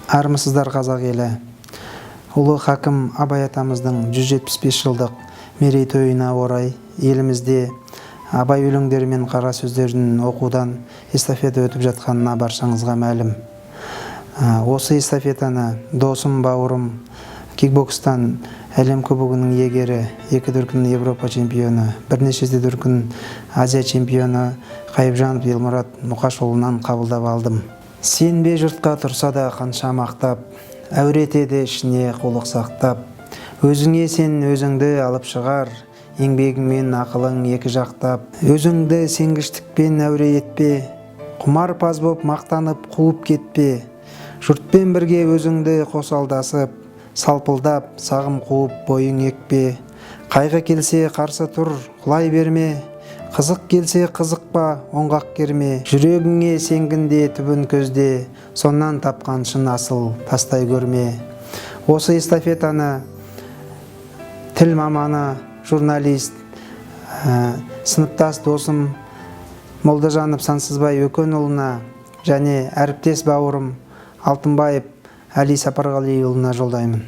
Армысыздар қазақ елі. Ұлы хакім Абай атамыздың 175 жылдық мерейтойына орай елімізде Абай өлеңдері мен қара сөздерін оқудан эстафета өтіп жатқанына баршаңызға мәлім. Осы эстафетаны досым, бауырым, кикбокстан әлем кубогының иегері, 2 дүркін Европа чемпионы, бірнеше дүркін Азия чемпионы Қайыпжанов Елмұрат Мұқашұлынан қабылдап алдым. Сенбе жұртқа тұрса да қанша мақтап, әуретеді ішіне қулық сақтап. Өзіңе сен өзіңді алып шығар, еңбегіңмен ақылың екі жақтап. Өзіңді сенгіштікпен әуре етпе, құмар паз боп мақтанып қуып кетпе. Жұртпен бірге өзіңді қосалдасып, салпылдап сағым қуып бойың екпе. Қайғы келсе қарсы тұр, құлай берме, қызық келсе қызықпа, оңғақ керме. Жүрегіңе сенгінде түбін көзде, соннан тапқан шын асыл тастай көрме. Осы эстафетаны тіл маманы, журналист, сыныптас досым Молдажанов Сансызбай Өкенұлына және әріптес бауырым Алтынбаев Әли Сапарғалиұлына жолдаймын.